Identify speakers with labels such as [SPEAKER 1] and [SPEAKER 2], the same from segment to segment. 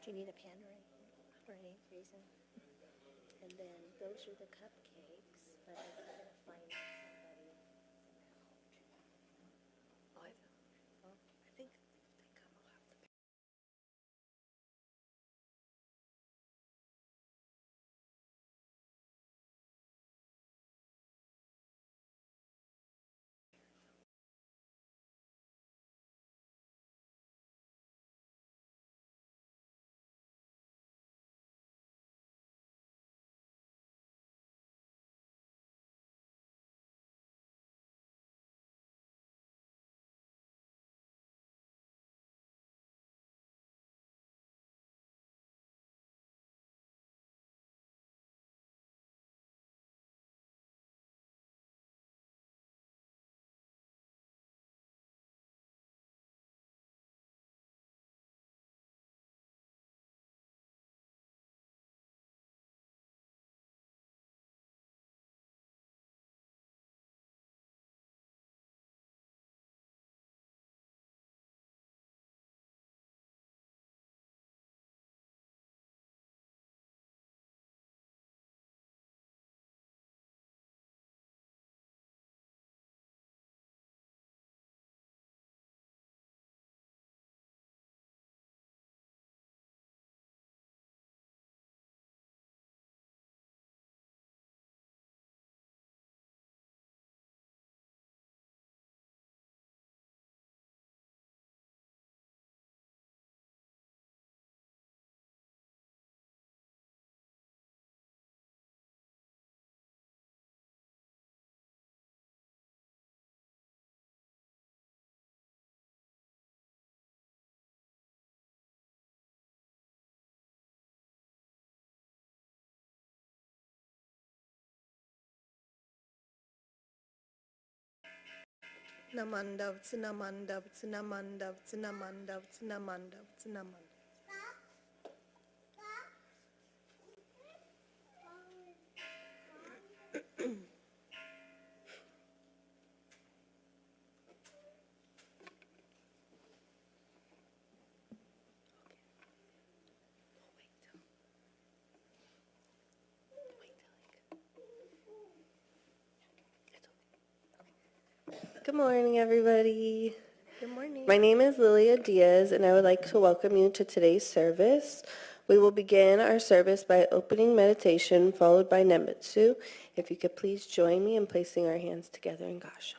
[SPEAKER 1] Do you need a pen or any reason? And then those are the cupcakes, but I gotta find somebody.
[SPEAKER 2] Oh, I think they come off the page. Namanda, Namanda, Namanda, Namanda, Namanda, Namanda. Good morning, everybody.
[SPEAKER 1] Good morning.
[SPEAKER 2] My name is Lilia Diaz, and I would like to welcome you to today's service. We will begin our service by opening meditation, followed by Nembutsu. If you could please join me in placing our hands together in Gasho.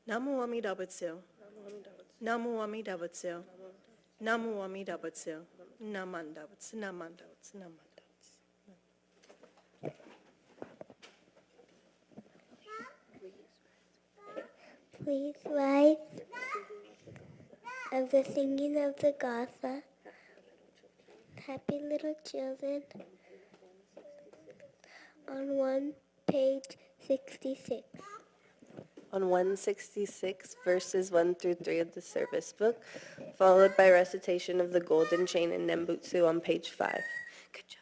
[SPEAKER 1] Namu Amida Butsu. Namu Amida Butsu. Namu Amida Butsu. Namanda Butsu. Namanda Butsu. Namanda Butsu.
[SPEAKER 3] Please rise of the singing of the Gatha. Happy little children on page 66.
[SPEAKER 2] On 166, verses 1 through 3 of the service book, followed by recitation of the golden chain and Nembutsu on page 5. Good job.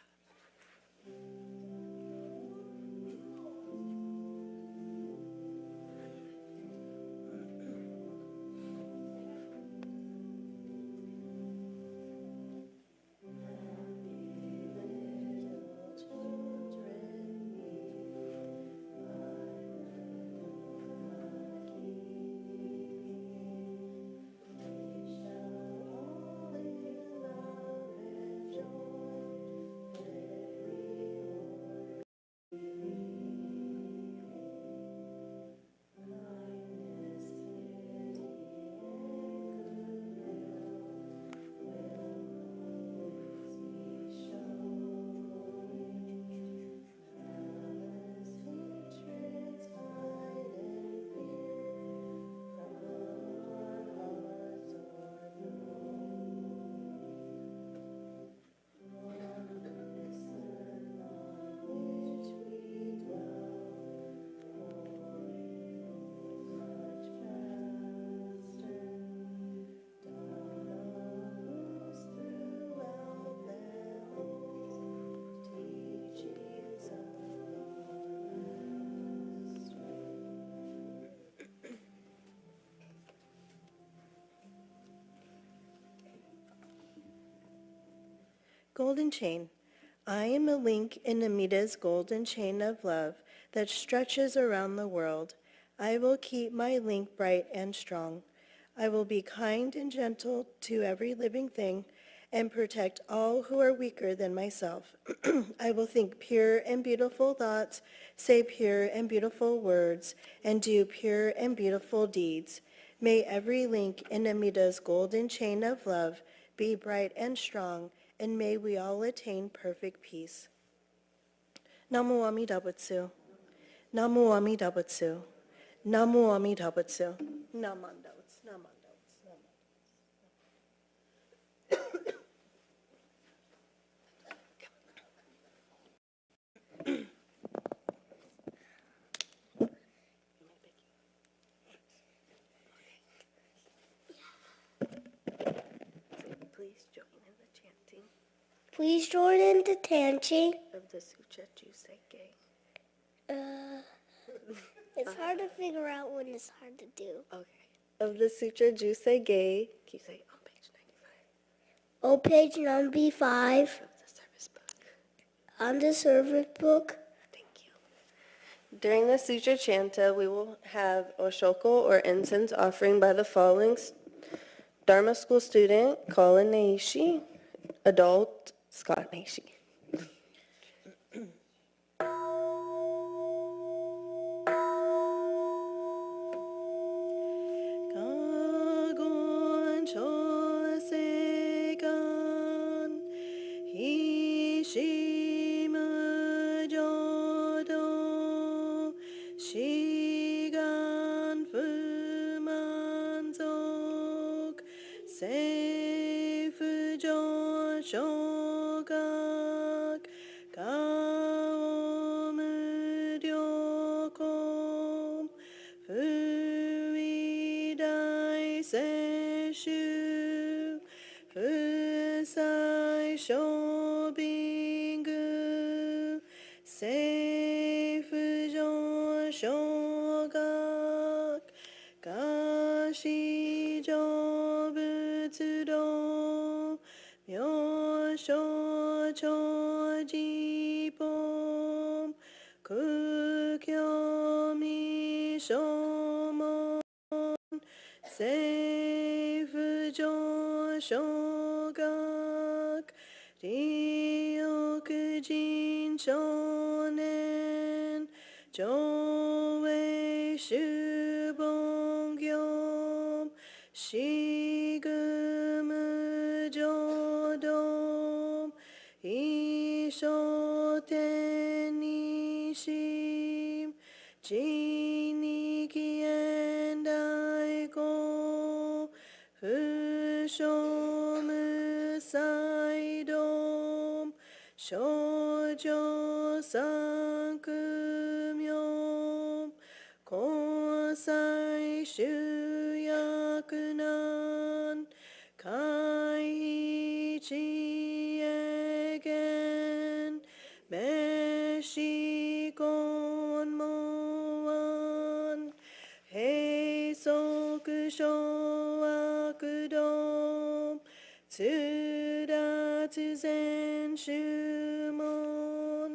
[SPEAKER 4] Golden chain. I am a link in Amita's golden chain of love that stretches around the world. I will keep my link bright and strong. I will be kind and gentle to every living thing and protect all who are weaker than myself. I will think pure and beautiful thoughts, say pure and beautiful words, and do pure and beautiful deeds. May every link in Amita's golden chain of love be bright and strong, and may we all attain perfect peace. Namu Amida Butsu. Namu Amida Butsu. Namu Amida Butsu. Namandouts. Namandouts.
[SPEAKER 2] Please join in the chanting
[SPEAKER 3] Please join in the chanting.
[SPEAKER 2] of the Shotzuke.
[SPEAKER 3] It's hard to figure out when it's hard to do.
[SPEAKER 2] Okay. Of the Sutra Jusei. Can you say on page 95
[SPEAKER 3] On page number 5
[SPEAKER 2] of the service book?
[SPEAKER 3] on the service book.
[SPEAKER 2] Thank you. During the Sutra Chanta, we will have Oshoko or incense offering by the following Dharma school student, Colin Naishi, adult, Scott Naishi.
[SPEAKER 4] Kagon chosekan hishimu jodo shigan fumanzok seifu jo shogak kaomu ryokom fuidai seishu fusai shobingu seifu jo shogak kashi jo butsudo myosho chojipom kukyo mishomo seifu jo shogak ryokujin shonen joei shubongyom shigumu jodom ishoten nishim jiniki and aiko fushomu saidom shoujo sankumyom kosai shuyakunan kaiichi egen meshikon moan heisoku shoakudom tsudatsu zen shumon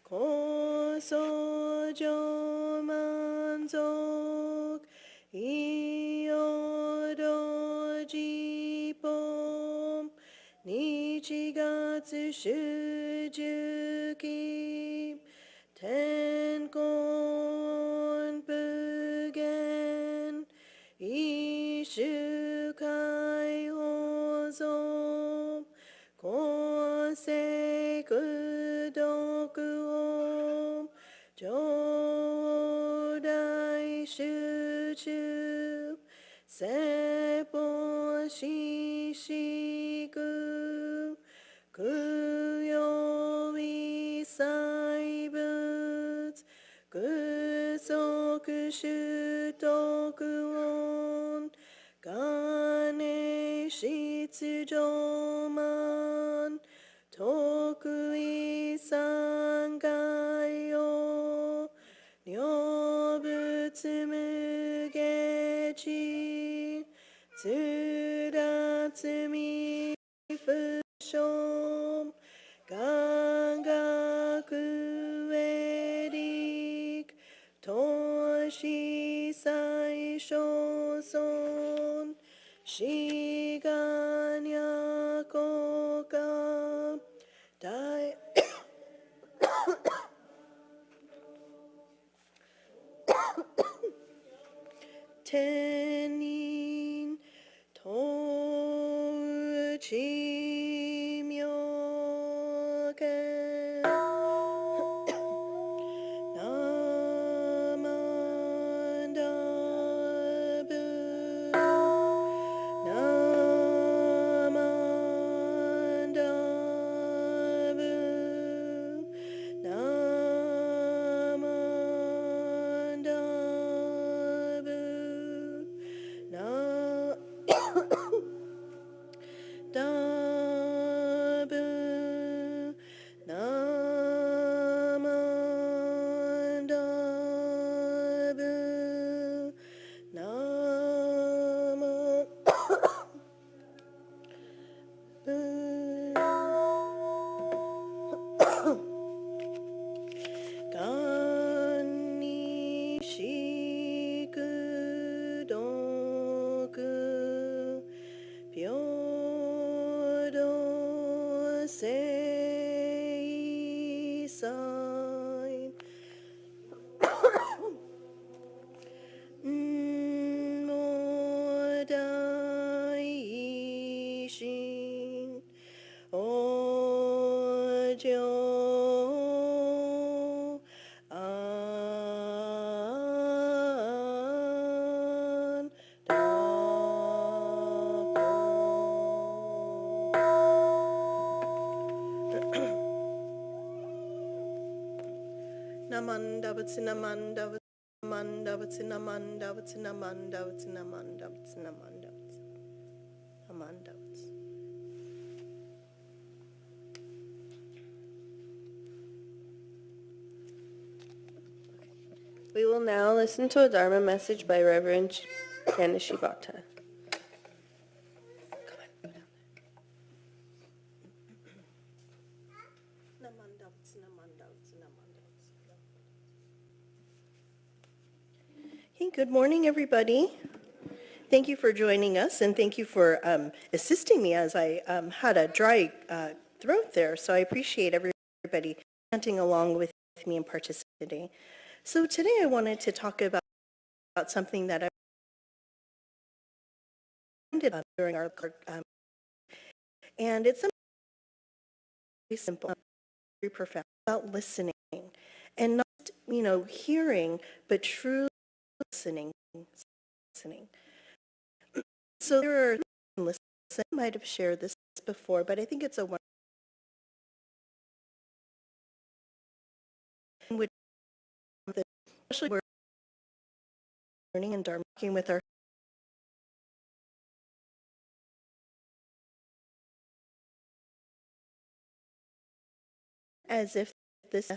[SPEAKER 4] kosojo manzok iodo jipom nichigatsu shujuki tenkon bugen ishukai hozom kosei kudokuom jodai shuchu seppo shishiku kuyo isaibutsu kusoku shutokuon gane shitsujoman tokui sangayo nyobutsu mugechi tsudatsu mi fushom 강가구에릭 도시사이쇼손 시간야고가 다이 테닌 도우지묘게 나만다부 나만다부 나만다부 나 다부 나만다부 간이시그도그 벼도세이사인 모다이신 오죠 안다고 나만다부츠
[SPEAKER 2] We will now listen to a Dharma message by Reverend Janice Shibata.
[SPEAKER 4] Hey, good morning, everybody. Thank you for joining us, and thank you for assisting me as I had a dry throat there. So I appreciate everybody chanting along with me and participating. So today I wanted to talk about something that I did during our and it's something very simple, very profound, about listening, and not hearing, but truly listening. So there are listeners, I might have shared this before, but I think it's a one in which, especially we're learning and Dharma working with our as if this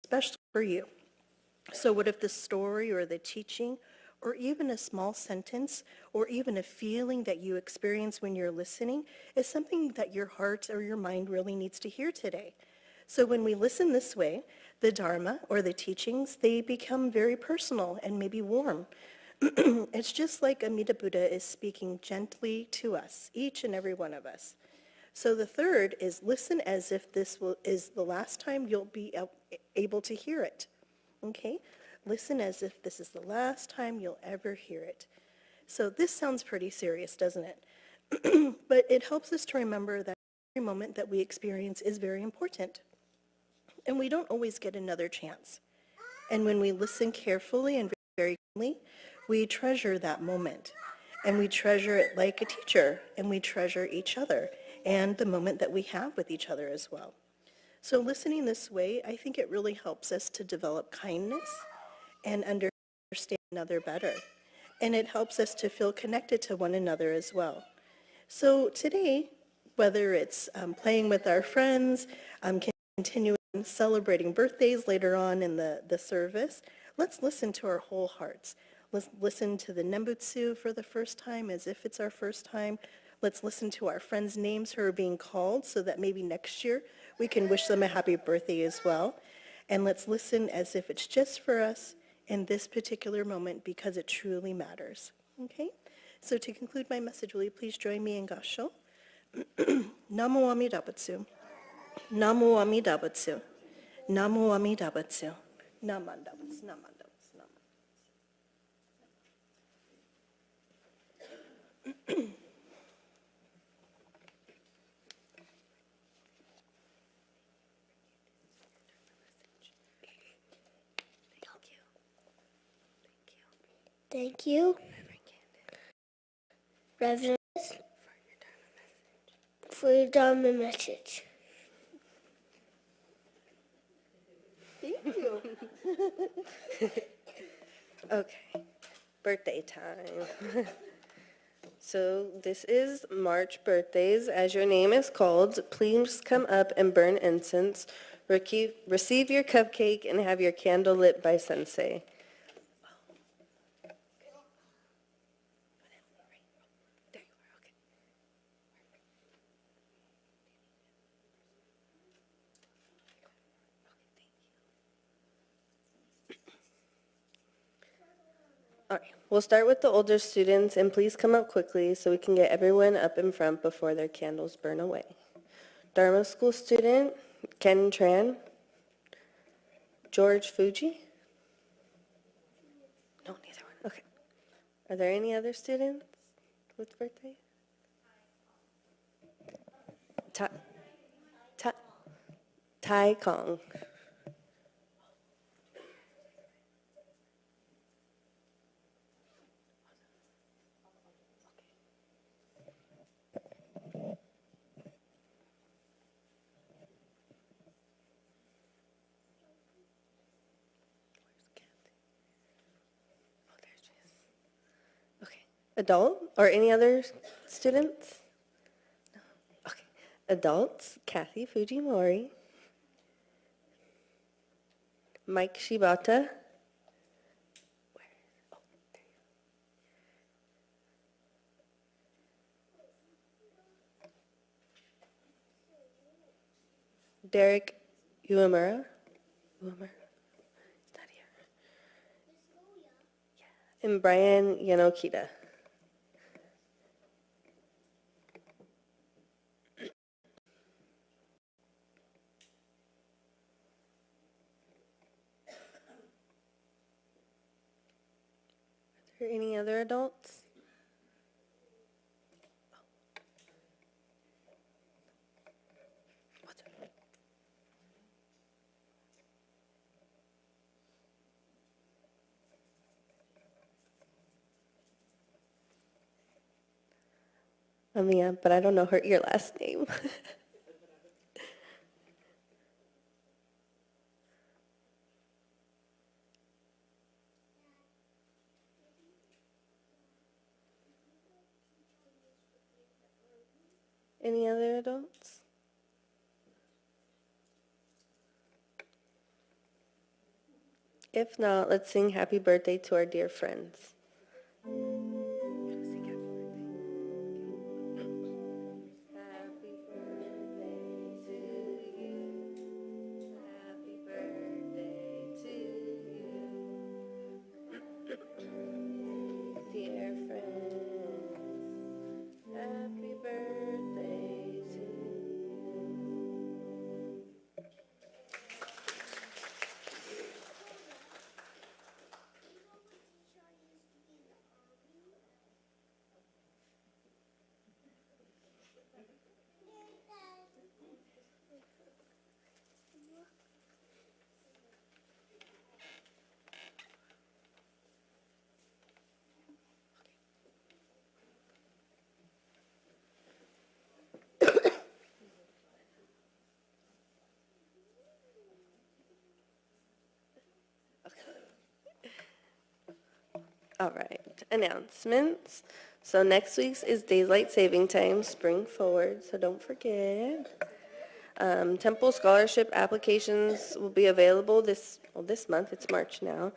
[SPEAKER 4] especially for you. So what if the story or the teaching or even a small sentence, or even a feeling that you experience when you're listening is something that your heart or your mind really needs to hear today. So when we listen this way, the Dharma or the teachings, they become very personal and maybe warm. It's just like Amida Buddha is speaking gently to us, each and every one of us. So the third is listen as if is the last time you'll be able to hear it. Okay? Listen as if this is the last time you'll ever hear it. So this sounds pretty serious, doesn't it? But it helps us to remember that every moment that we experience is very important. And we don't always get another chance. And when we listen carefully and very carefully, we treasure that moment. And we treasure it like a teacher, and we treasure each other and the moment that we have with each other as well. So listening this way, I think it really helps us to develop kindness and understand another better. And it helps us to feel connected to one another as well. So today, whether it's playing with our friends, continuing celebrating birthdays later on in the service, let's listen to our whole hearts. Let's listen to the Nembutsu for the first time as if it's our first time. Let's listen to our friends' names who are being called so that maybe next year we can wish them a happy birthday as well. And let's listen as if it's just for us in this particular moment because it truly matters. Okay? So to conclude my message, will you please join me in Gassho? Namo Amida Butsu. Namo Amida Butsu. Namo Amida Butsu. Namanda Butsu. Namanda Butsu. Namanda.
[SPEAKER 3] Thank you, Reverend, for your Dharma message.
[SPEAKER 2] Thank you. Okay, birthday time. So this is March birthdays. As your name is called, please come up and burn incense. Receive your cupcake and have your candle lit by Sensei. All right, we'll start with the older students, and please come up quickly so we can get everyone up in front before their candles burn away. Dharma School student, Ken Tran. George Fuji? No, neither one. Okay. Are there any other students with birthdays? Tai Kong. Okay. Adult or any other students? No. Okay. Adults, Kathy Fujimori. Mike Shibata. Derek Uemura. Uemura. Is that here? Yeah. And Brian Yanokita. Are there any other adults? What's her? Amia, but I don't know your last name. Any other adults? If not, let's sing happy birthday to our dear friends. All right, announcements. So next week's is daylight saving time, spring forward, so don't forget. Temple scholarship applications will be available this month, it's March now.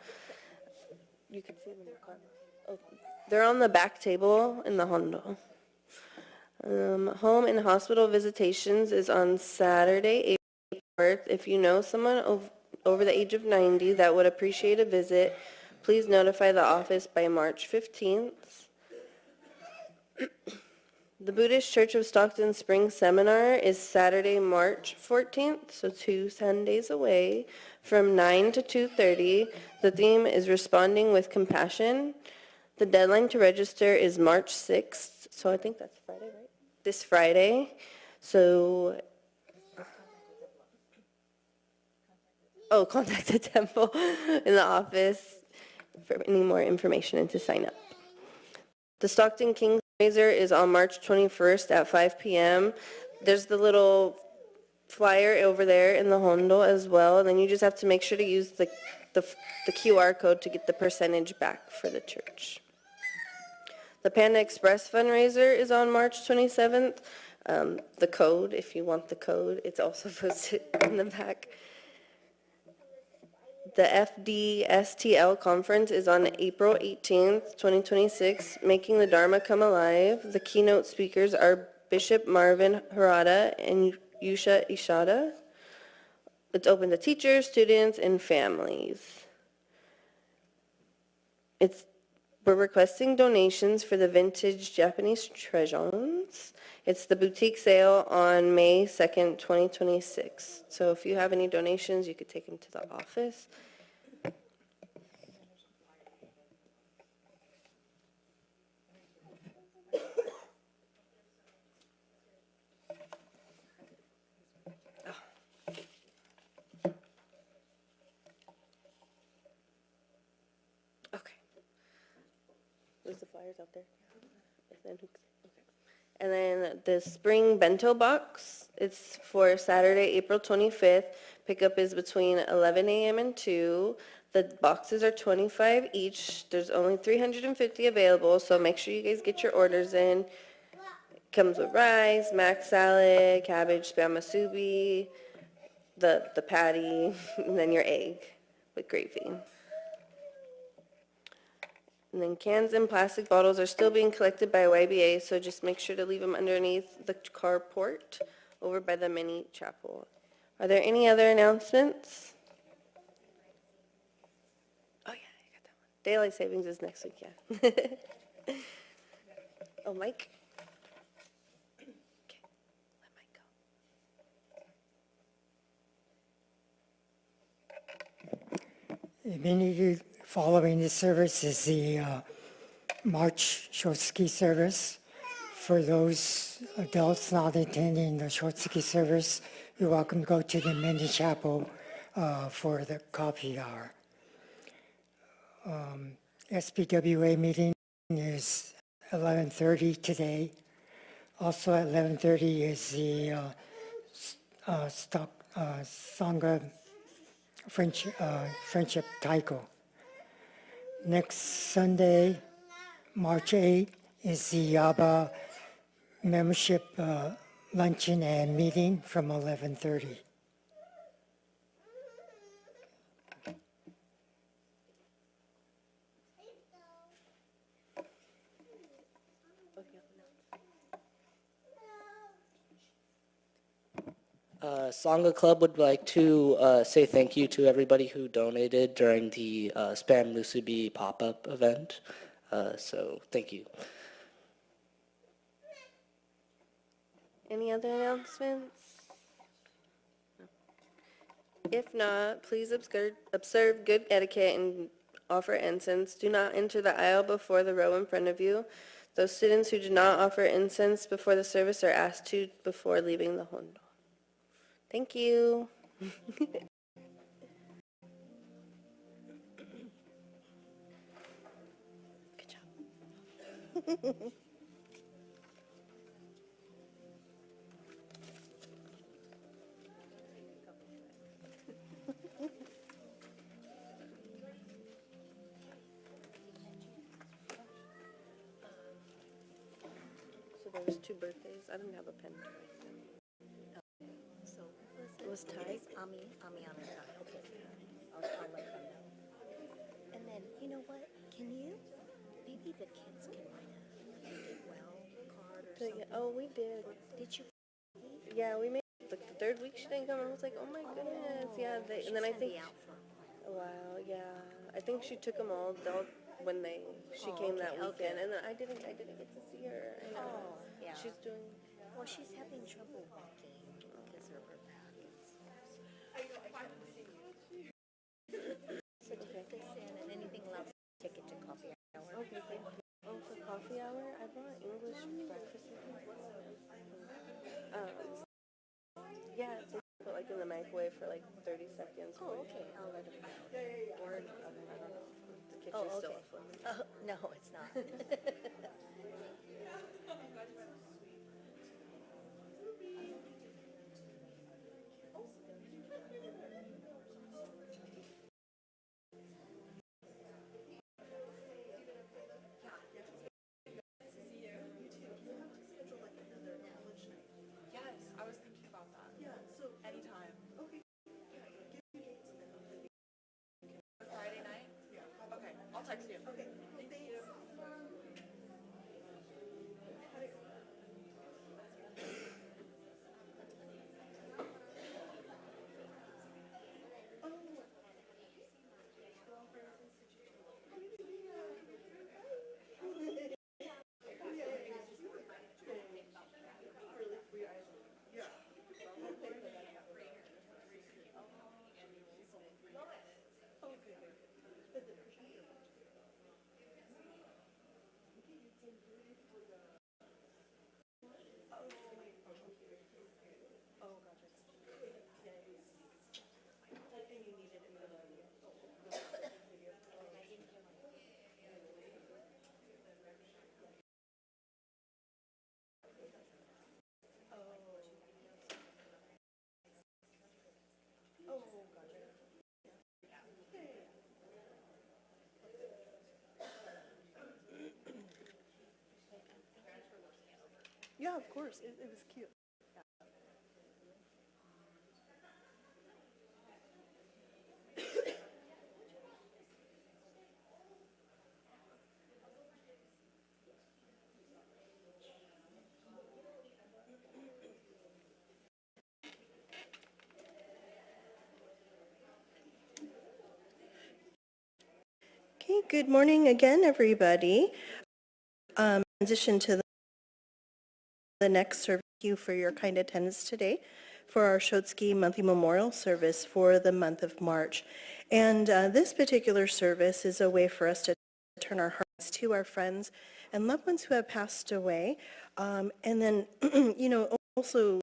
[SPEAKER 2] You can see them in the car. Oh, they're on the back table in the Hondo. Home and hospital visitations is on Saturday, April 4th. If you know someone over the age of 90 that would appreciate a visit, please notify the office by March 15th. The Buddhist Church of Stockton Spring Seminar is Saturday, March 14th, so 2 Sundays away, from 9 to 2:30. The theme is Responding with Compassion. The deadline to register is March 6th, so I think that's Friday, right? This Friday. So, contact the temple in the office for any more information and to sign up. The Stockton Kings Fundraiser is on March 21st at 5 p.m. There's the little flyer over there in the Hondo as well, and then you just have to make sure to use the QR code to get the percentage back for the church. The Panda Express fundraiser is on March 27th. The code, if you want the code, it's also posted in the back. The FDSTL conference is on April 18th, 2026, Making the Dharma Come Alive. The keynote speakers are Bishop Marvin Harada and Yusha Ishada. It's open to teachers, students, and families. We're requesting donations for the vintage Japanese treasures. It's the boutique sale on May 2nd, 2026. So if you have any donations, you could take them to the office. Okay. There's the flyers out there. And then the spring bento box, it's for Saturday, April 25th. Pickup is between 11 a.m. and 2. The boxes are $25 each. There's only 350 available, so make sure you guys get your orders in. Comes with rice, mac salad, cabbage, spam musubi, the patty, and then your egg with gravy. And then cans and plastic bottles are still being collected by YBA, so just make sure to leave them underneath the carport over by the mini chapel. Are there any other announcements? Oh yeah, I got that one. Daylight savings is next week, yeah. Oh, Mike? Okay, let Mike go.
[SPEAKER 5] Immediately following the service is the March Shotzuke service. For those adults not attending the Shotzuke service, you're welcome to go to the mini chapel for the coffee hour. SBWA meeting is 11:30 today. Also at 11:30 is the Sangha Friendship Taiko. Next Sunday, March 8th, is the Yaba membership luncheon and meeting from 11:30.
[SPEAKER 6] Sangha Club would like to say thank you to everybody who donated during the Spam Musubi pop-up event. So thank you.
[SPEAKER 2] Any other announcements? No. If not, please observe good etiquette and offer incense. Do not enter the aisle before the row in front of you. Those students who do not offer incense before the service are asked to before leaving the Hondo. Thank you. Good job. was 2 birthdays. I didn't have a pen to write them.
[SPEAKER 1] So,
[SPEAKER 2] It was tight.
[SPEAKER 1] Ami on the side, okay. I'll let them know. And then, you know what, maybe the kids can write a get well card or something.
[SPEAKER 2] Oh, we did.
[SPEAKER 1] Did you?
[SPEAKER 2] Yeah, we made like the 3rd week she didn't come. I was like, oh my goodness. Yeah, and then I think,
[SPEAKER 1] She's gonna be out for a while.
[SPEAKER 2] wow, yeah. I think she took them all when she came that weekend, and then I didn't get to see her. I know.
[SPEAKER 1] Oh, yeah.
[SPEAKER 2] She's doing.
[SPEAKER 1] Well, she's having trouble walking because of her back and stuff. So take this in, and anything left, take it to coffee hour.
[SPEAKER 2] Okay, thank you. Oh, for coffee hour, I brought English breakfast. Yeah, they put like in the microwave for like 30 seconds.
[SPEAKER 1] Oh, okay, I'll let them know.
[SPEAKER 2] Or, I don't know. The kitchen's
[SPEAKER 1] Oh,
[SPEAKER 2] still
[SPEAKER 1] okay.
[SPEAKER 2] afloat.
[SPEAKER 1] Oh, no, it's not.
[SPEAKER 7] Yes, I was thinking about that. Yeah, so anytime. Okay. Friday night? Yeah. Okay, I'll text you. Okay, thank you.
[SPEAKER 4] Yeah, of course. It was cute. Okay, good morning again, everybody. Transition to the next service. Thank you for your kind attendance today for our Shotzuke monthly memorial service for the month of March. And this particular service is a way for us to turn our hearts to our friends and loved ones who have passed away. And then, also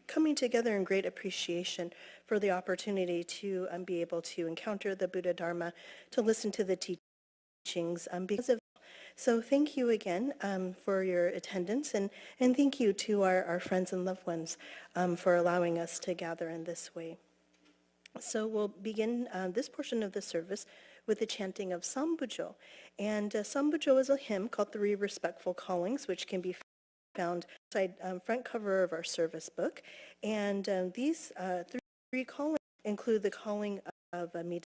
[SPEAKER 4] coming together in great appreciation for the opportunity to be able to encounter the Buddha Dharma, to listen to the teachings because of. So thank you again for your attendance, and thank you to our friends and loved ones for allowing us to gather in this way. So we'll begin this portion of the service with the chanting of Sambujo. And Sambujo is a hymn called Three Respectful Callings, which can be found inside front cover of our service book. And these three callings include the calling of Mida,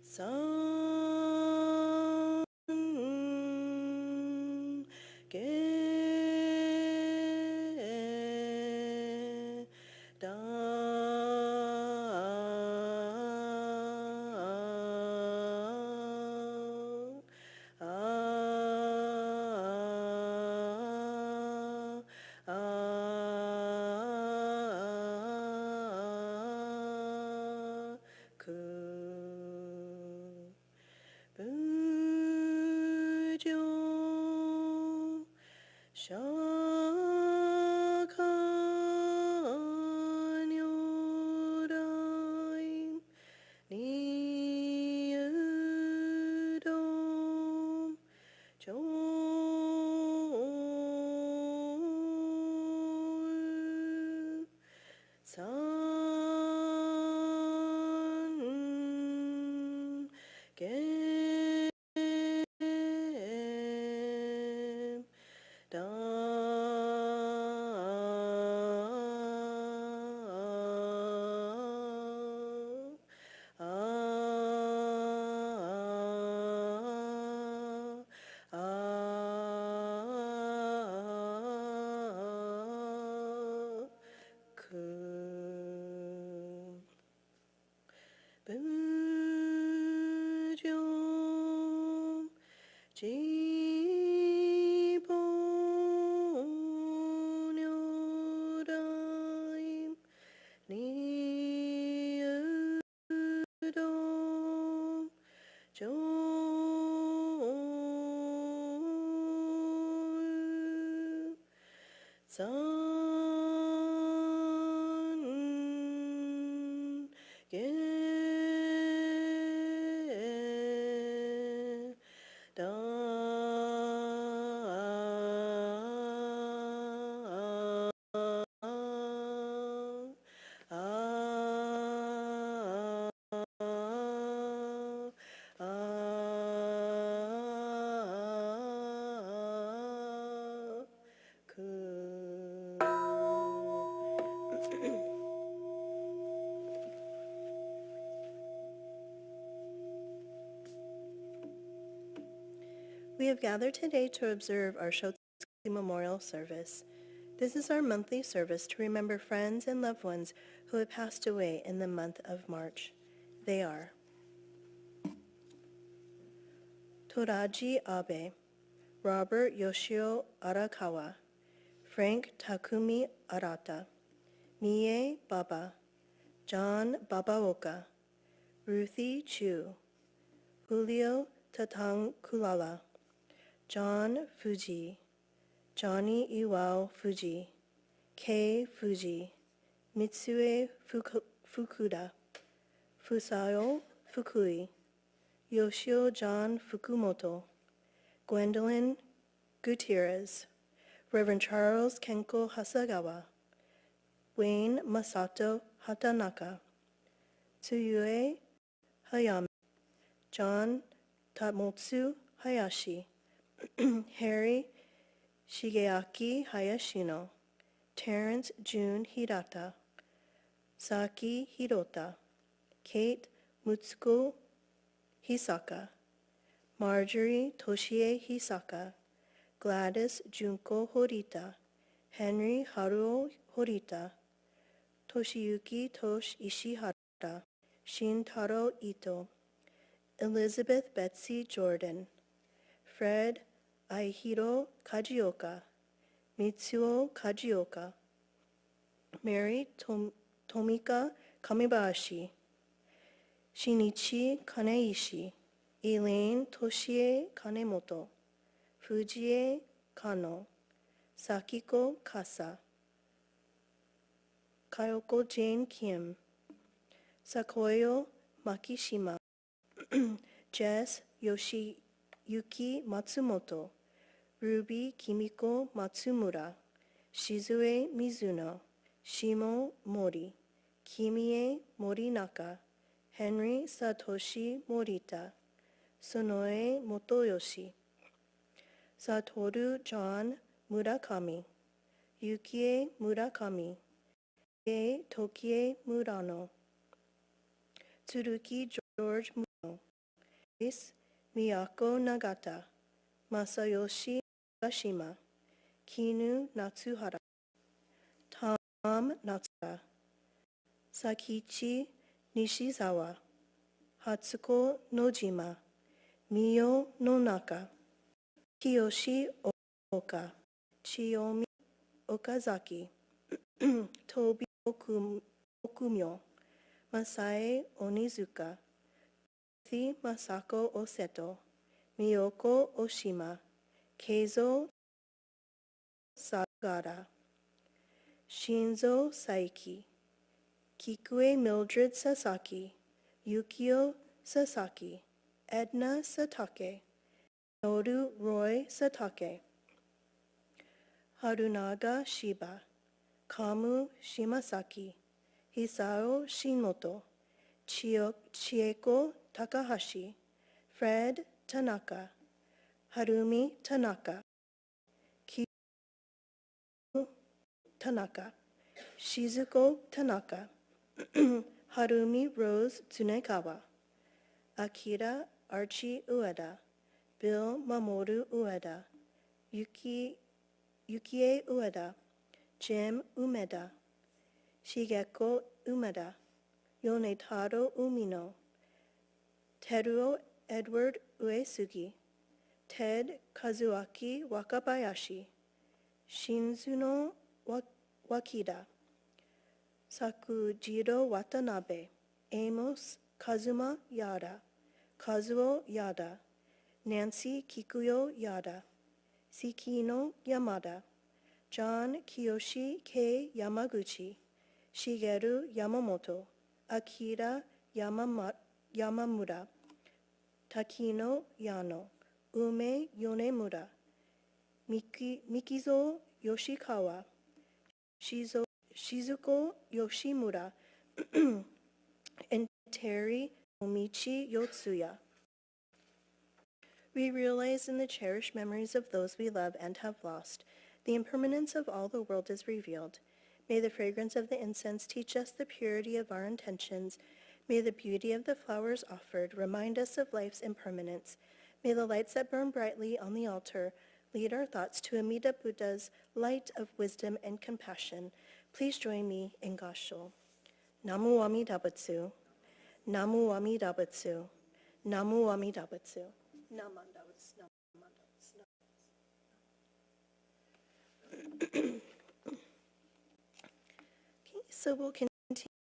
[SPEAKER 4] Sam Ge Da 지본요라임 니으동 조을 We have gathered today to observe our Shotzuke Memorial Service. This is our monthly service to remember friends and loved ones who have passed away in the month of March. They are Toraji Abe, Robert Yoshio Arakawa, Frank Takumi Arata, Mie Baba, John Babaoka, Ruthie Chu, Julio Tatangkulala, John Fuji, Johnny Iwao Fuji, Kei Fuji, Mitsue Fukuda, Fusao Fukui, Yoshio John Fukumoto, Gwendolyn Gutierrez, Reverend Charles Kenko Hasagawa, Wayne Masato Hatanaka, Tsuyue Hayame, John Tamotsu Hayashi, Harry Shigeaki Hayashino, Terrence June Hirata, Saki Hirota, Kate Mutsuko Hisaka, Marjorie Toshie Hisaka, Gladys Junko Horita, Henry Haruo Horita, Toshiyuki Tosh Ishihara, Shintaro Ito, Elizabeth Betsy Jordan, Fred Aihiro Kajioka, Mitsuo Kajioka, Mary Tomika Kamibashi, Shinichi Kaneishi, Elaine Toshie Kanemoto, Fujie Kano, Sakiko Kasa, Kayoko Jane Kim, Sakoyo Makishima, Jess Yoshiyuki Matsumoto, Ruby Kimiko Matsumura, Shizue Mizuno, Shimo Mori, Kimie Morinaka, Henry Satoshi Morita, Sonoe Motoyoshi, Satoru John Murakami, Yukie Murakami, Kei Tokie Murano, Tsuruki George Murano, Ace Miyako Nagata, Masayoshi Nagashima, Kinu Natsuhara, Tom Natsura, Sakichi Nishizawa, Hatsuko Nojima, Miyo Nonaka, Kiyoshi Oka, Chiyomi Okazaki, Tobi Okumyo, Masae Onizuka, Thi Masako Oseto, Miyoko Oshima, Keizo Sagara, Shinzo Saiki, Kikue Mildred Sasaki, Yukio Sasaki, Edna Satake, Noru Roy Satake, Harunaga Shiba, Kamu Shimasaki, Hisao Shimoto, Chieko Takahashi, Fred Tanaka, Harumi Tanaka, Kiyu Tanaka, Shizuko Tanaka, Harumi Rose Tsunekawa, Akira Archie Ueda, Bill Mamoru Ueda, Yukie Ueda, Jim Umeda, Shigeko Umeda, Yonetaro Umino, Teruo Edward Uesugi, Ted Kazuaki Wakabayashi, Shinzuno Wakida, Sakujiro Watanabe, Amos Kazuma Yada, Kazuo Yada, Nancy Kikuyo Yada, Sikino Yamada, John Kiyoshi Kei Yamaguchi, Shigeru Yamamoto, Akira Yamamura, Takino Yano, Ume Yonemura, Mikizo Yoshikawa, Shizuko Yoshimura, and Terry Omichi Yotsuya. We realize in the cherished memories of those we love and have lost, the impermanence of all the world is revealed. May the fragrance of the incense teach us the purity of our intentions. May the beauty of the flowers offered remind us of life's impermanence. May the lights that burn brightly on the altar lead our thoughts to Amida Buddha's light of wisdom and compassion. Please join me in Gasho. Namu Amida Butsu. Namu Amida Butsu. Namu Amida Butsu. Namandawatsu. Namandawatsu. Okay, so we'll continue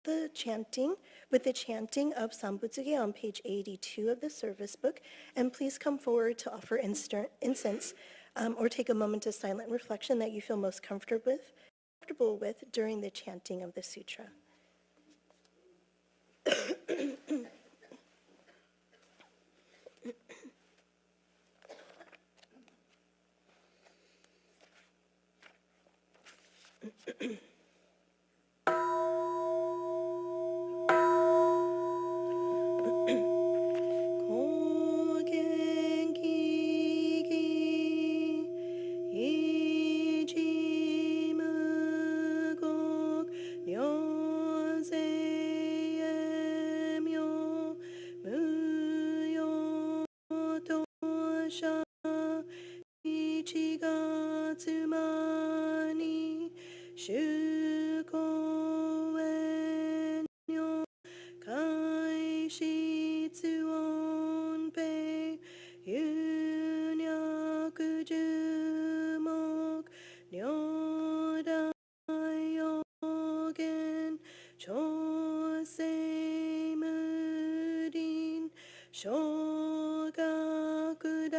[SPEAKER 4] the chanting with the chanting of Sambutsuge on page 82 of the service book. And please come forward to offer incense or take a moment of silent reflection that you feel most comfortable with during the chanting of the sutra.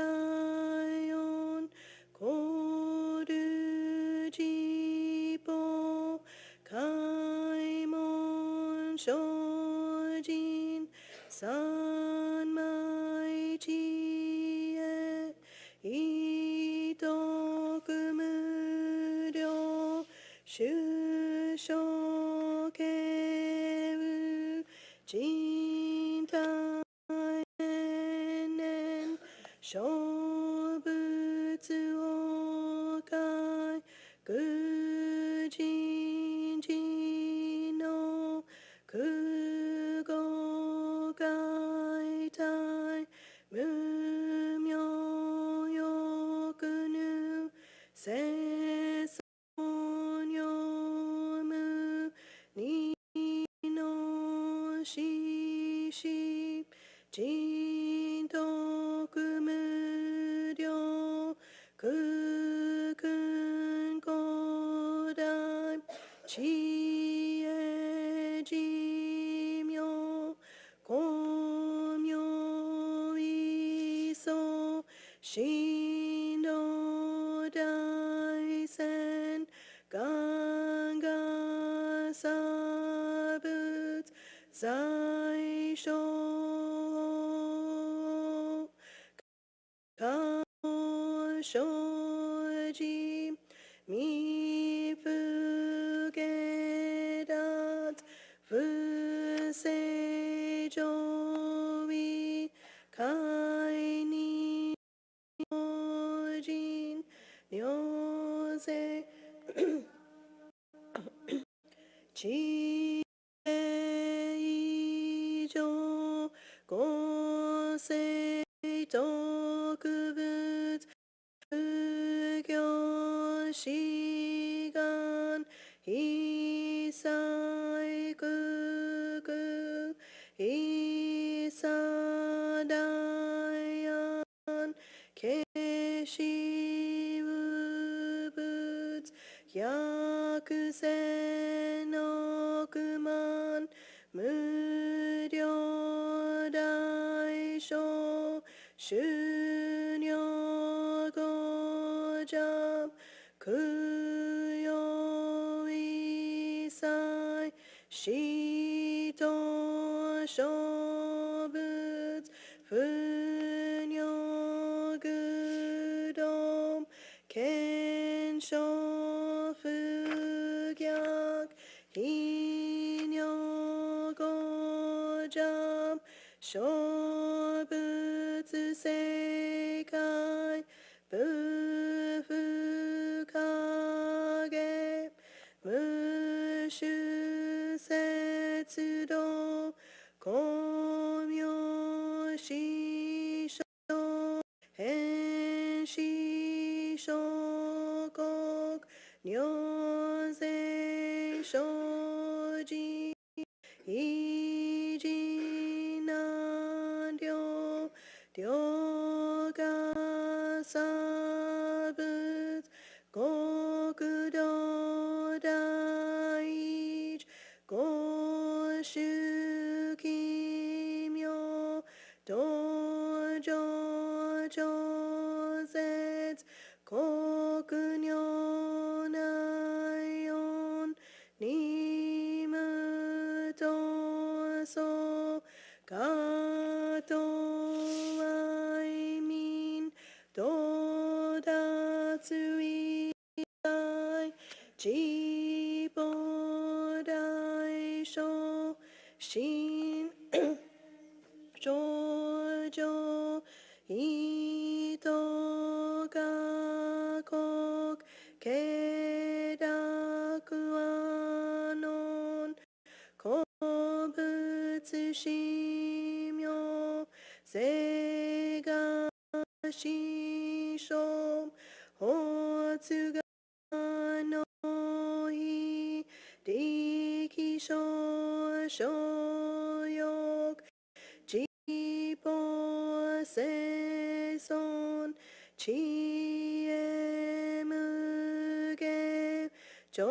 [SPEAKER 4] Shogakudayon Korujipo Kaimon Shojin Sanmai Chie Itokumuryo Shushokeru Jintai Shobutsu Okai Gujinji no Kugo Gaitai Mumyo Yokunu Seson Yomu Nino Shishi Jintokumuryo Kukun Kodai Chie Jimyo Komyo Iso Shindo Daisen Ganga Sabut Zaisho Shoji mi fugedat fusejoi kai ni ojin nyose chi eijo gosei tokubutsu Gyo Shigan Hisai Kuku Hisadayan Ke しぶ仏百千億万無量大小修行五邪供養一切死と諸仏不尿愚道検証不逆非尿五邪諸仏世界不不影無種節道光明師匠変死諸国尿税生じ異人難量量が差仏極道第一五種奇妙道場超絶国尿内音二無闘争加藤愛民到達一切地方大小心少女人が国慶楽和の古物神妙世が師匠法津がの日力少所欲自母生存知恵無限浄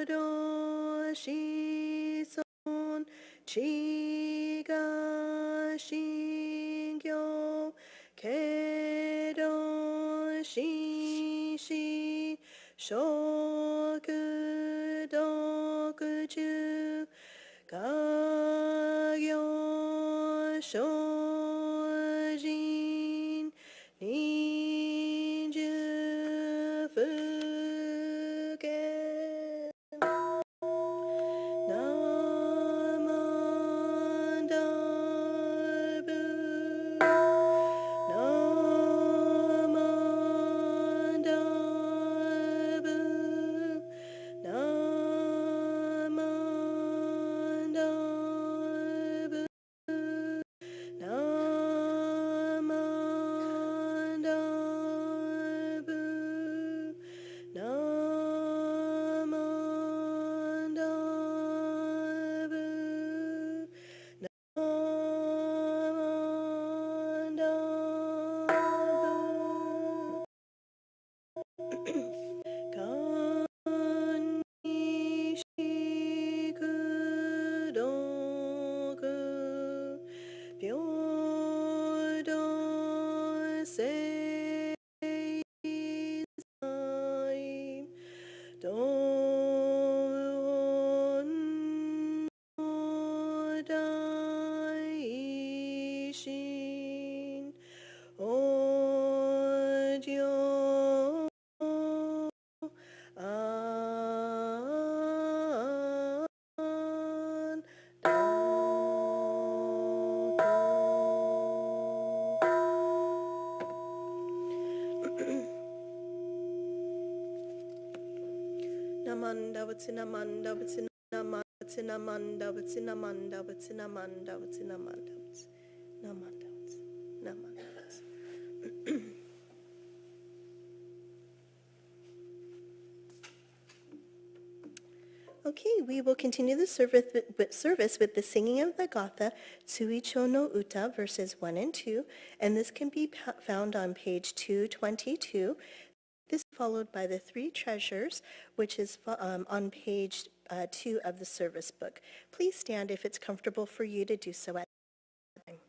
[SPEAKER 4] 土子孫知が信行けど心死食毒中家業精進人寿福家ナマダブナマダブナマダブナマダブナマダブナマダブ観にしくどく平等聖在道本の大心往生安ナマンダブツナマンダブツナマンダブツナマンダブツナマンダブツナマンダブツナマンダブツナマンダブツナマンダブツ Okay, we will continue the service with the singing of the Gatha, Tsuicho no Uta, verses 1 and 2, and this can be found on page 222. This is followed by the Three Treasures, which is on page 2 of the service book. Please stand if it's comfortable for you to do so at this time.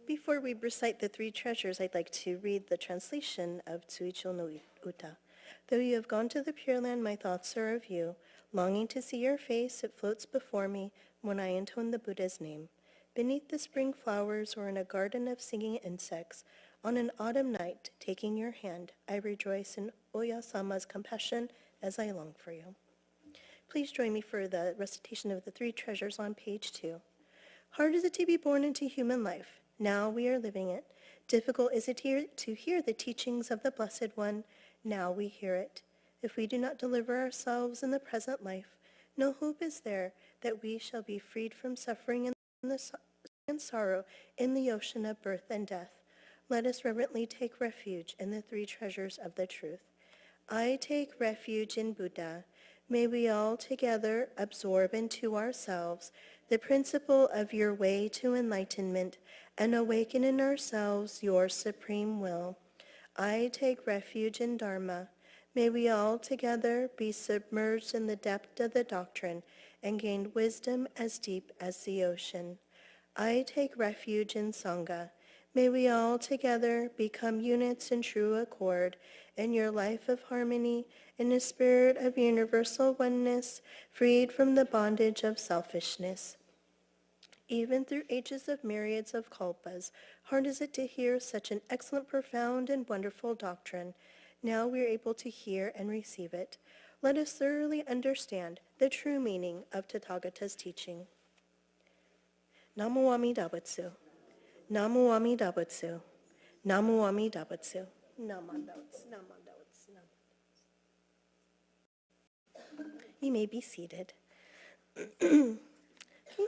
[SPEAKER 4] Before we recite the Three Treasures, I'd like to read the translation of Tsuicho no Uta. Though you have gone to the Pure Land, my thoughts are of you. Longing to see your face, it floats before me when I intone the Buddha's name. Beneath the spring flowers or in a garden of singing insects, on an autumn night, taking your hand, I rejoice in Oya-sama's compassion as I long for you. Please join me for the recitation of the Three Treasures on page 2. Hard is it to be born into human life. Now we are living it. Difficult is it to hear the teachings of the Blessed One. Now we hear it. If we do not deliver ourselves in the present life, no hope is there that we shall be freed from suffering and sorrow in the ocean of birth and death. Let us reverently take refuge in the Three Treasures of the truth. I take refuge in Buddha. May we all together absorb into ourselves the principle of your way to enlightenment and awaken in ourselves your supreme will. I take refuge in Dharma. May we all together be submerged in the depth of the doctrine and gain wisdom as deep as the ocean. I take refuge in Sangha. May we all together become units in true accord in your life of harmony, in a spirit of universal oneness, freed from the bondage of selfishness. Even through ages of myriads of kalpas, hard is it to hear such an excellent, profound, and wonderful doctrine. Now we are able to hear and receive it. Let us thoroughly understand the true meaning of Tathagata's teaching. Namo Amida Butsu. Namo Amida Butsu. Namo Amida Butsu. You may be seated. Okay,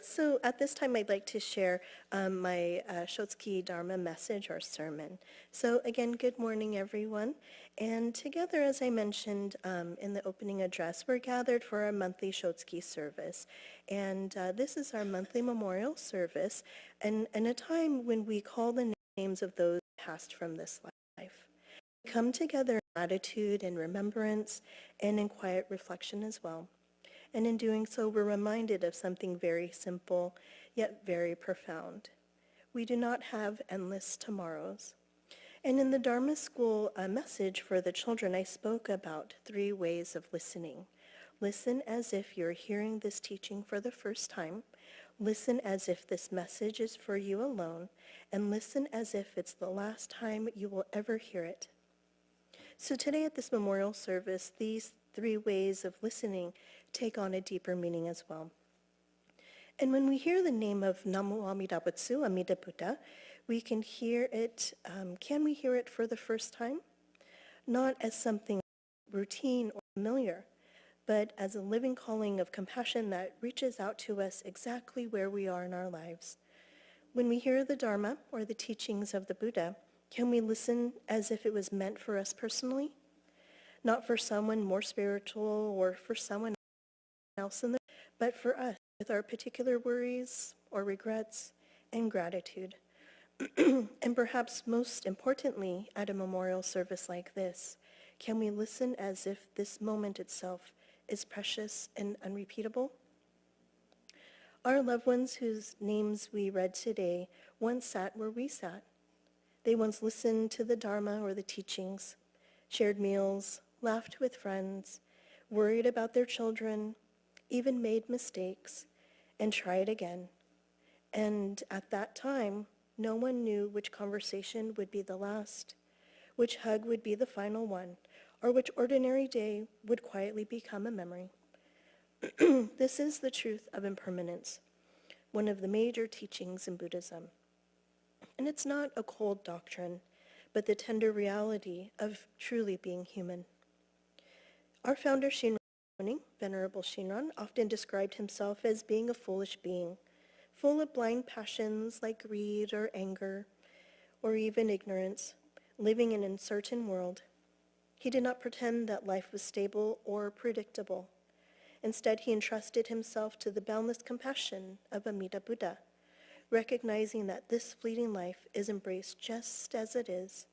[SPEAKER 4] so at this time, I'd like to share my Shotzuke Dharma message or sermon. So again, good morning, everyone. And together, as I mentioned in the opening address, we're gathered for our monthly Shotzuke service. And this is our monthly memorial service, and a time when we call the names of those passed from this life. Come together in gratitude and remembrance and in quiet reflection as well. And in doing so, we're reminded of something very simple, yet very profound. We do not have endless tomorrows. And in the Dharma School message for the children, I spoke about 3 ways of listening. Listen as if you're hearing this teaching for the first time. Listen as if this message is for you alone. And listen as if it's the last time you will ever hear it. So today at this memorial service, these 3 ways of listening take on a deeper meaning as well. And when we hear the name of Namo Amida Butsu, Amida Buddha, we can hear it, can we hear it for the first time? Not as something routine or familiar, but as a living calling of compassion that reaches out to us exactly where we are in our lives. When we hear the Dharma or the teachings of the Buddha, can we listen as if it was meant for us personally? Not for someone more spiritual or for someone else but for us with our particular worries or regrets and gratitude. And perhaps most importantly, at a memorial service like this, can we listen as if this moment itself is precious and unrepeatable? Our loved ones whose names we read today once sat where we sat. They once listened to the Dharma or the teachings, shared meals, laughed with friends, worried about their children, even made mistakes, and tried again. And at that time, no one knew which conversation would be the last, which hug would be the final one, or which ordinary day would quietly become a memory. This is the truth of impermanence, one of the major teachings in Buddhism. And it's not a cold doctrine, but the tender reality of truly being human. Our founder Shinran, Venerable Shinran, often described himself as being a foolish being, full of blind passions like greed or anger, or even ignorance, living in an uncertain world. He did not pretend that life was stable or predictable. Instead, he entrusted himself to the boundless compassion of Amida Buddha, recognizing that this fleeting life is embraced just as it is.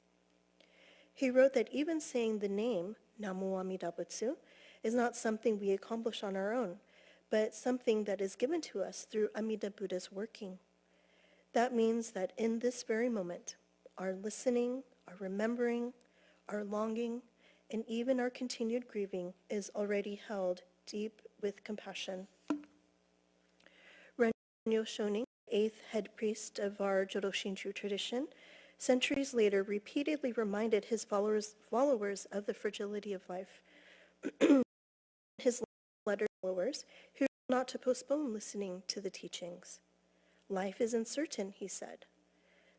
[SPEAKER 4] He wrote that even saying the name, Namo Amida Butsu, is not something we accomplish on our own, but something that is given to us through Amida Buddha's working. That means that in this very moment, our listening, our remembering, our longing, and even our continued grieving is already held deep with compassion. Renyo Shonin, 8th head priest of our Jodo Shinchu tradition, centuries later repeatedly reminded his followers of the fragility of life. His letter to followers who not to postpone listening to the teachings. Life is uncertain, he said.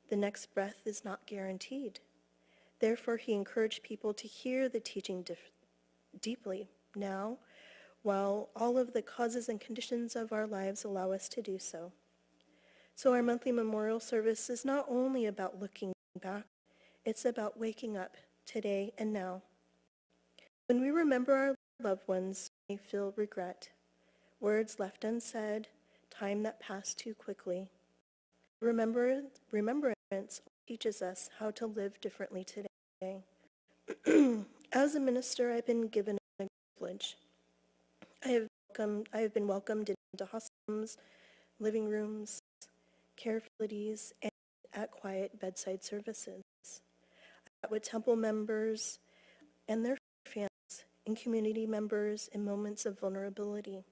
[SPEAKER 4] The next breath is not guaranteed. Therefore, he encouraged people to hear the teaching deeply now, while all of the causes and conditions of our lives allow us to do so. So our monthly memorial service is not only about looking back, it's about waking up today and now. When we remember our loved ones, we feel regret, words left unsaid, time that passed too quickly. Remembrance teaches us how to live differently today. As a minister, I've been given a privilege. I have been welcomed into hospitals, living rooms, care facilities, and at quiet bedside services. I met with temple members and their families, and community members in moments of vulnerability,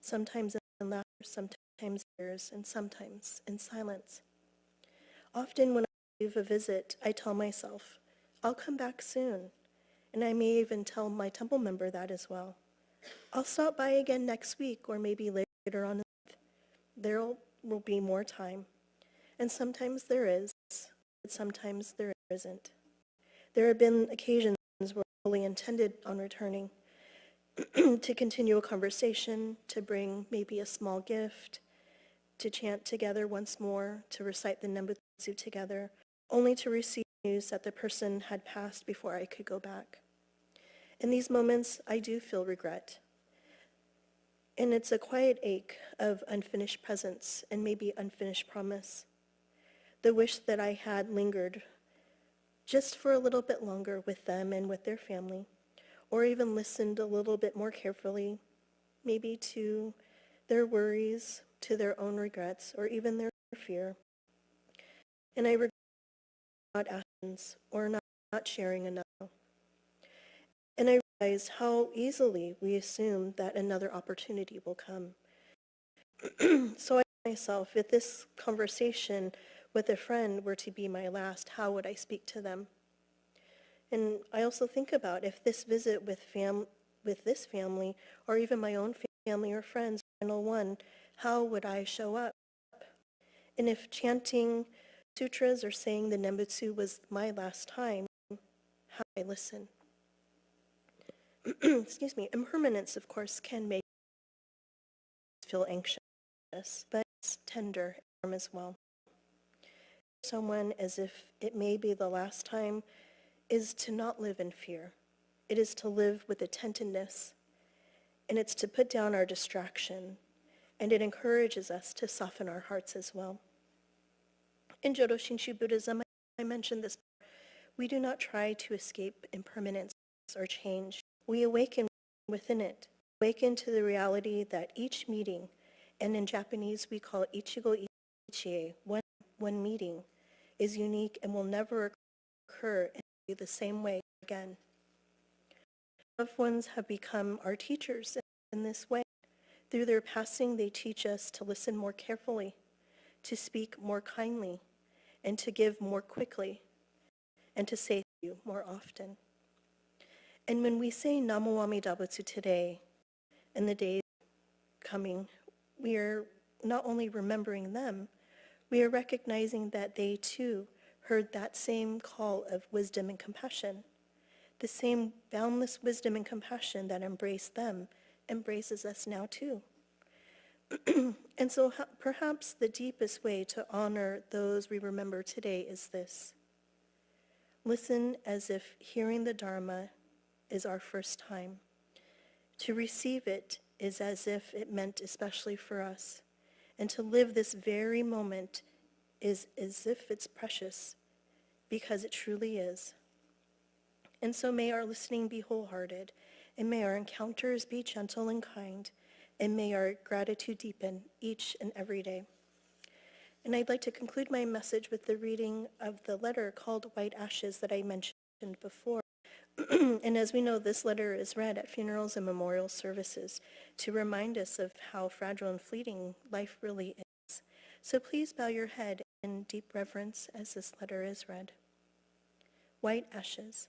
[SPEAKER 4] sometimes in laughter, sometimes tears, and sometimes in silence. Often when I leave a visit, I tell myself, I'll come back soon, and I may even tell my temple member that as well. I'll stop by again next week or maybe later on. There will be more time. And sometimes there is, but sometimes there isn't. There have been occasions where I fully intended on returning to continue a conversation, to bring maybe a small gift, to chant together once more, to recite the Nembutsu together, only to receive news that the person had passed before I could go back. In these moments, I do feel regret. And it's a quiet ache of unfinished presence and maybe unfinished promise. The wish that I had lingered just for a little bit longer with them and with their family, or even listened a little bit more carefully, maybe to their worries, to their own regrets, or even their fear. And I regret not actions or not sharing enough. And I realize how easily we assume that another opportunity will come. So I ask myself, if this conversation with a friend were to be my last, how would I speak to them? And I also think about if this visit with this family, or even my own family or friends, final one, how would I show up? And if chanting sutras or saying the Nembutsu was my last time, how would I listen? Excuse me. Impermanence, of course, can make us feel anxious, but it's tender and warm as well. Someone as if it may be the last time is to not live in fear. It is to live with attentiveness, and it's to put down our distraction, and it encourages us to soften our hearts as well. In Jodo Shinshu Buddhism, I mentioned this, we do not try to escape impermanence or change. We awaken within it, awaken to the reality that each meeting, and in Japanese we call it Ichigo Ichie, one meeting, is unique and will never occur and be the same way again. Loved ones have become our teachers in this way. Through their passing, they teach us to listen more carefully, to speak more kindly, and to give more quickly, and to say thank you more often. And when we say Namo Amida Butsu today, and the days coming, we are not only remembering them, we are recognizing that they too heard that same call of wisdom and compassion. The same boundless wisdom and compassion that embraced them embraces us now too. And so perhaps the deepest way to honor those we remember today is this. Listen as if hearing the Dharma is our first time. To receive it is as if it meant especially for us. And to live this very moment is as if it's precious, because it truly is. And so may our listening be wholehearted, and may our encounters be gentle and kind, and may our gratitude deepen each and every day. And I'd like to conclude my message with the reading of the letter called White Ashes that I mentioned before. And as we know, this letter is read at funerals and memorial services to remind us of how fragile and fleeting life really is. So please bow your head in deep reverence as this letter is read. White Ashes.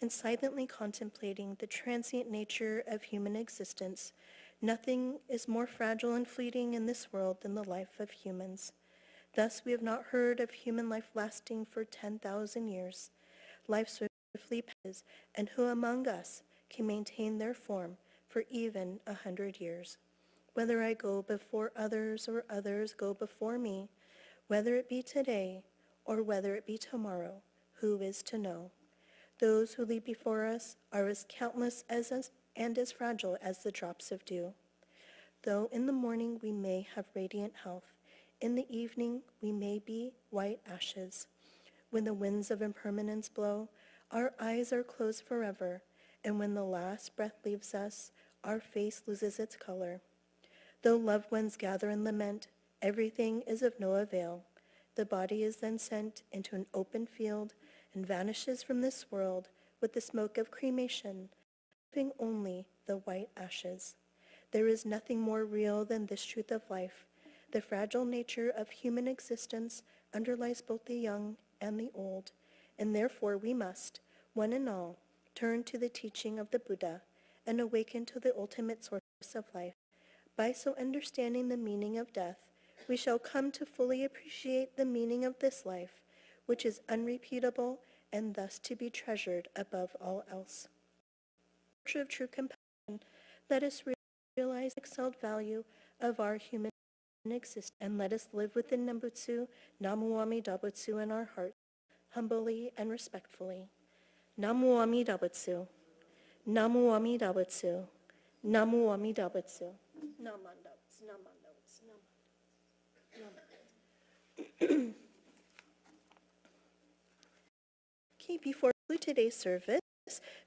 [SPEAKER 4] And silently contemplating the transient nature of human existence, nothing is more fragile and fleeting in this world than the life of humans. Thus we have not heard of human life lasting for 10,000 years. Life swiftly passes, and who among us can maintain their form for even 100 years? Whether I go before others or others go before me, whether it be today or whether it be tomorrow, who is to know? Those who lead before us are as countless and as fragile as the drops of dew. Though in the morning we may have radiant health, in the evening we may be white ashes. When the winds of impermanence blow, our eyes are closed forever, and when the last breath leaves us, our face loses its color. Though loved ones gather and lament, everything is of no avail. The body is then sent into an open field and vanishes from this world with the smoke of cremation, leaving only the white ashes. There is nothing more real than this truth of life. The fragile nature of human existence underlies both the young and the old, and therefore we must, one and all, turn to the teaching of the Buddha and awaken to the ultimate source of life. By so understanding the meaning of death, we shall come to fully appreciate the meaning of this life, which is unrepeatable and thus to be treasured above all else. In virtue of true compassion, let us realize the excelled value of our human existence, and let us live within Nembutsu, Namu Amida Butsu in our hearts, humbly and respectfully. Namu Amida Butsu, Namu Amida Butsu, Namu Amida Butsu. Namanda Butsu, Namanda Butsu, Namanda Butsu. Okay, before we conclude today's service,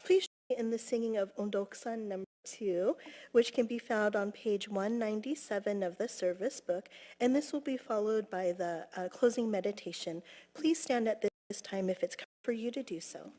[SPEAKER 4] please join me in the singing of Ondoksan number 2, which can be found on page 197 of the service book, and this will be followed by the closing meditation. Please stand at this time if it's comfortable for you to do so.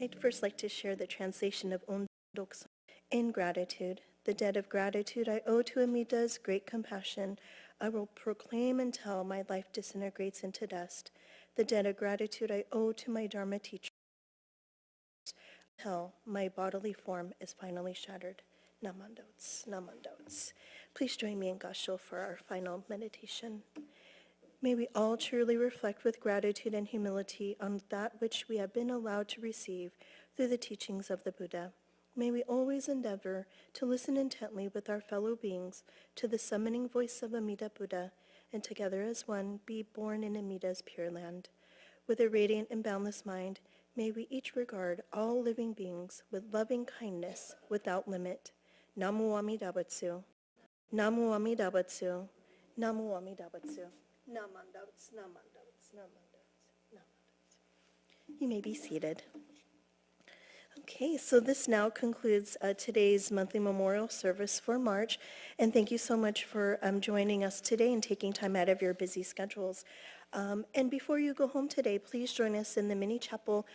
[SPEAKER 4] I'd first like to share the translation of Ondoksan. In gratitude, the debt of gratitude I owe to Amida's great compassion, I will proclaim until my life disintegrates into dust. The debt of gratitude I owe to my Dharma teacher, until my bodily form is finally shattered. Namandots, namandots. Please join me in Gasho for our final meditation. May we all truly reflect with gratitude and humility on that which we have been allowed to receive through the teachings of the Buddha. May we always endeavor to listen intently with our fellow beings to the summoning voice of Amida Buddha, and together as one be born in Amida's pure land. With a radiant and boundless mind, may we each regard all living beings with loving kindness without limit. Namu Amida Butsu. Namu Amida Butsu. Namu Amida Butsu. Namandots, namandots, namandots, namandots. You may be seated. Okay, so this now concludes today's monthly memorial service for March, and thank you so much for joining us today and taking time out of your busy schedules. And before you go home today, please join us in the mini chapel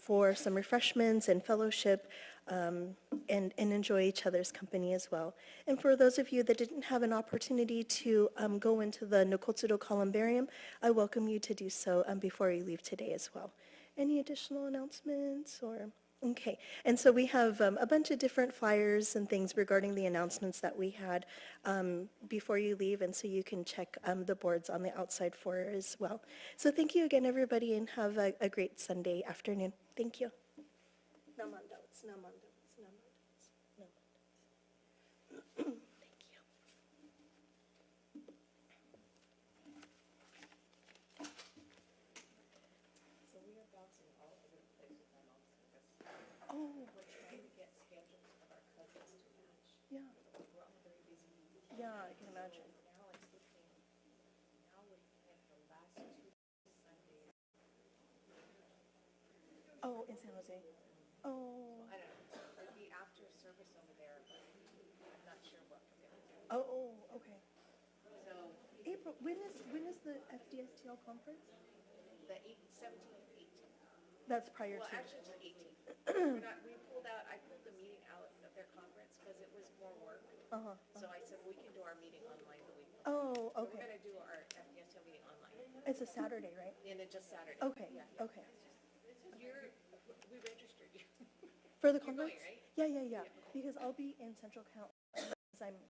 [SPEAKER 4] for some refreshments and fellowship, and enjoy each other's company as well. And for those of you that didn't have an opportunity to go into the Nokotsuro Columbarium, I welcome you to do so before you leave today as well. Any additional announcements or? Okay, and so we have a bunch of different flyers and things regarding the announcements that we had before you leave, and so you can check the boards on the outside foyer as well. So thank you again, everybody, and have a great Sunday afternoon. Thank you. Namandots, namandots, namandots, namandots. Thank you. Oh. We're trying to get schedules of our cousins to match. Yeah. We're all very busy. Yeah, I can imagine. Now it's looking, now we're looking at the last 2 Sundays. Oh, in San Jose. Oh. I don't know. It'd be after service over there, but I'm not sure what we're going to do. Oh, okay. So April, when is the FDSTL conference? The 17th and 18th. That's prior to. Well, actually, it's the 18th. We pulled out. I pulled the meeting out of their conference because it was more work. So I said we can do our meeting online the week before. Oh, okay. So we're gonna do our FDSTL meeting online. It's a Saturday, right? And it's just Saturday. Okay. Yeah. Okay. We registered you. For the conference? You're going, right? Yeah. Because I'll be in Central Cal. I'm